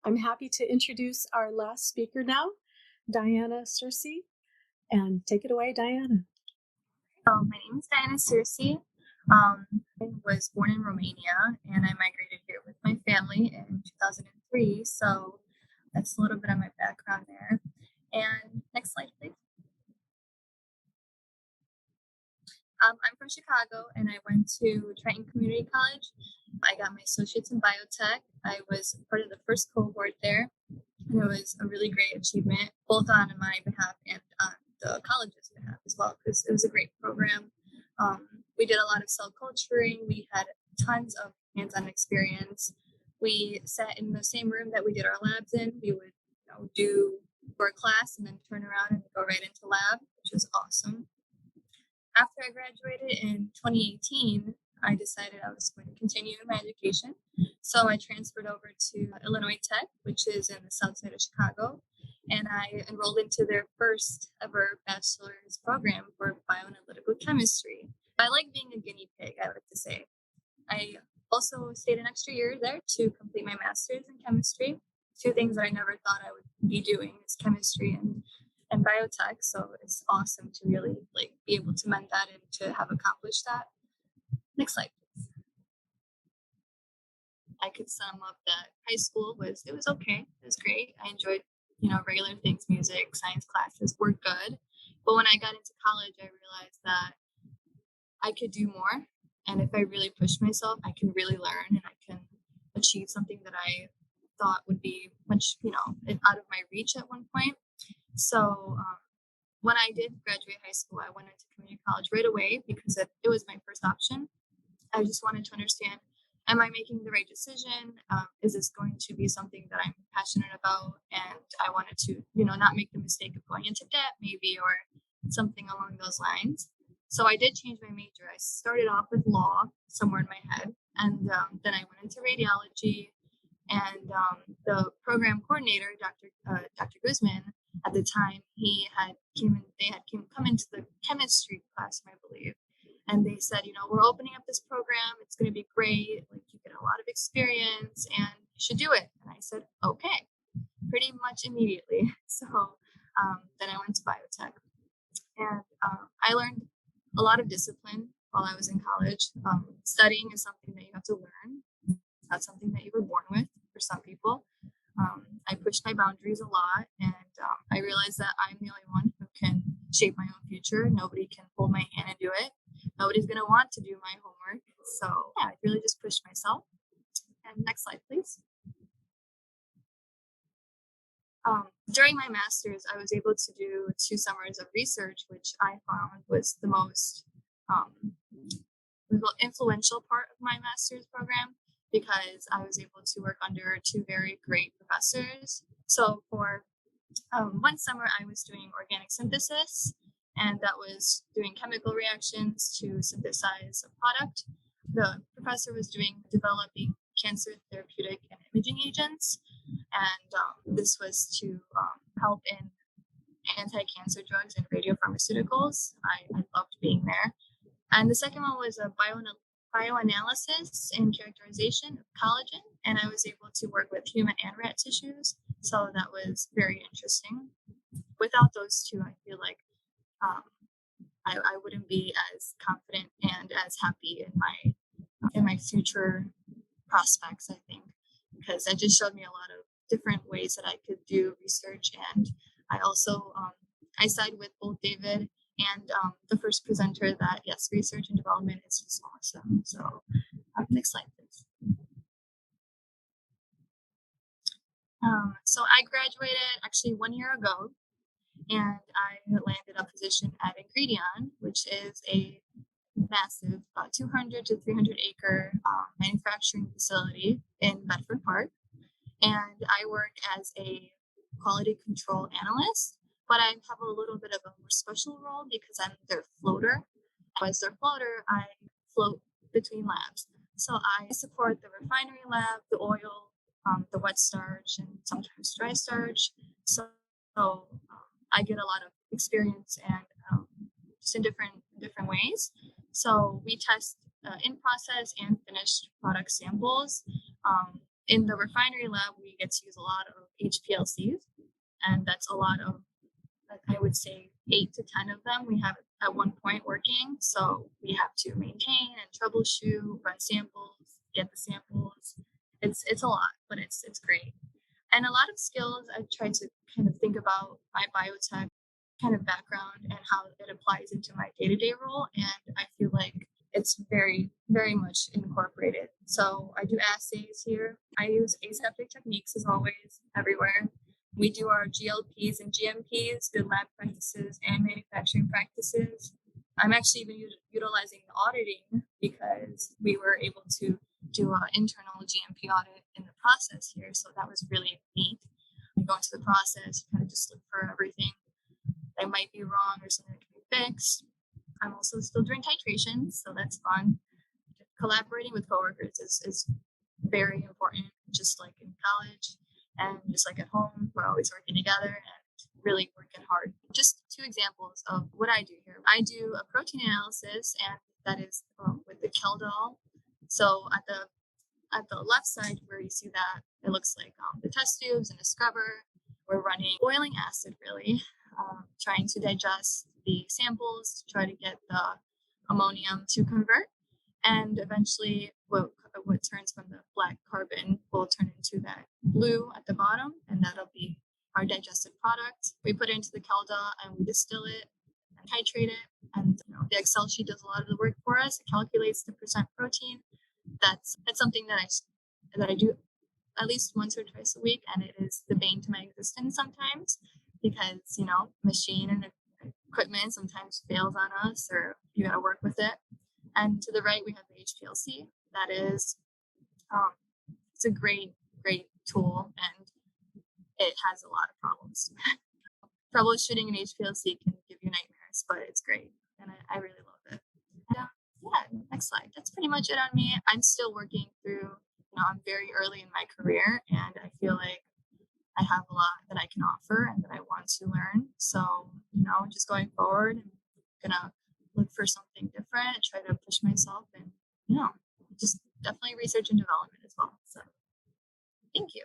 I'm happy to introduce our last speaker now, Diana Circe, and take it away, Diana. So my name is Diana Circe. I was born in Romania and I migrated here with my family in 2003. So that's a little bit of my background there. And next slide, please. I'm from Chicago and I went to Triton Community College. I got my associates in biotech. I was part of the first cohort there. And it was a really great achievement, both on my behalf and on the college's behalf as well, because it was a great program. We did a lot of cell culturing. We had tons of hands-on experience. We sat in the same room that we did our labs in. We would do for a class and then turn around and go right into lab, which was awesome. After I graduated in 2018, I decided I was going to continue my education. So I transferred over to Illinois Tech, which is in the south side of Chicago, and I enrolled into their first ever bachelor's program for bioanalytical chemistry. I like being a guinea pig, I like to say. I also stayed an extra year there to complete my master's in chemistry. Two things that I never thought I would be doing is chemistry and biotech. So it's awesome to really be able to mend that and to have accomplished that. Next slide, please. I could sum up that high school was okay. It was great. I enjoyed, regular things, music, science classes were good. But when I got into college, I realized that I could do more. And if I really push myself, I can really learn and I can achieve something that I thought would be much, out of my reach at one point. So when I did graduate high school, I went into community college right away because it was my first option. I just wanted to understand, am I making the right decision? Is this going to be something that I'm passionate about? And I wanted to, not make the mistake of going into debt maybe or something along those lines. So I did change my major. I started off with law somewhere in my head. And then I went into radiology. And the program coordinator, Dr. Guzman, at the time, they had come into the chemistry classroom, I believe. And they said, we're opening up this program. It's going to be great. You get a lot of experience and you should do it. And I said, okay, pretty much immediately. So then I went to biotech. And I learned a lot of discipline while I was in college. Studying is something that you have to learn. It's not something that you were born with for some people. I pushed my boundaries a lot, and I realized that I'm the only one who can shape my own future. Nobody can hold my hand and do it. Nobody's going to want to do my homework. So yeah, I really just pushed myself. And next slide, please. During my master's, I was able to do 2 summers of research, which I found was the most influential part of my master's program because I was able to work under 2 very great professors. So for 1 summer, I was doing organic synthesis, and that was doing chemical reactions to synthesize a product. The professor was developing cancer therapeutic and imaging agents, and this was to help in anti-cancer drugs and radiopharmaceuticals. I loved being there. And the second one was a bioanalysis and characterization of collagen, and I was able to work with human and rat tissues, so that was very interesting. Without those 2, I feel like I wouldn't be as confident and as happy in my future prospects, I think, because that just showed me a lot of different ways that I could do research. And I also I side with both David and the first presenter that yes, research and development is just awesome. So next slide, please. So I graduated actually 1 year ago, and I landed a position at Ingredion, which is a massive 200 to 300 acre manufacturing facility in Bedford Park. And I work as a quality control analyst, but I have a little bit of a more special role because I'm their floater. As their floater, I float between labs. So I support the refinery lab, the oil, the wet starch, and sometimes dry starch. So I get a lot of experience and just in different ways. So we test in process and finished product samples. In the refinery lab, we get to use a lot of HPLCs, and that's a lot of, I would say, 8 to 10 of them we have at one point working. So we have to maintain and troubleshoot, run samples, get the samples. It's a lot, but it's great. And a lot of skills I try to kind of think about my biotech kind of background and how it applies into my day-to-day role. And I feel like it's very, very much incorporated. So I do assays here. I use aseptic techniques as always, everywhere. We do our GLPs and GMPs, good lab practices and manufacturing practices. I'm actually even utilizing the auditing because we were able to do an internal GMP audit in the process here. So that was really neat. You go into the process, you kind of just look for everything that might be wrong or something that can be fixed. I'm also still doing titrations, so that's fun. Collaborating with coworkers is very important, just like in college and just like at home. We're always working together and really working hard. Just 2 examples of what I do here. I do a protein analysis, and that is with the Keldol. So at the left side where you see that, it looks like the test tubes and a scrubber. We're running boiling acid, really, trying to digest the samples to try to get the ammonium to convert. And eventually, what turns from the black carbon will turn into that blue at the bottom, and that'll be our digested product. We put it into the Calda and we distill it and titrate it. And the Excel sheet does a lot of the work for us. It calculates the percent protein. That's something that I do at least once or twice a week, and it is the bane to my existence sometimes because machine and equipment sometimes fails on us, or you got to work with it. And to the right, we have the HPLC. That is, it's a great tool, and it has a lot of problems. Troubleshooting an HPLC can give you nightmares, but it's great, and I really love it. Yeah, next slide. That's pretty much it on me. I'm still working through, I'm very early in my career, and I feel like I have a lot that I can offer and that I want to learn. So, just going forward, I'm gonna look for something different, try to push myself, and just definitely research and development as well. So thank you.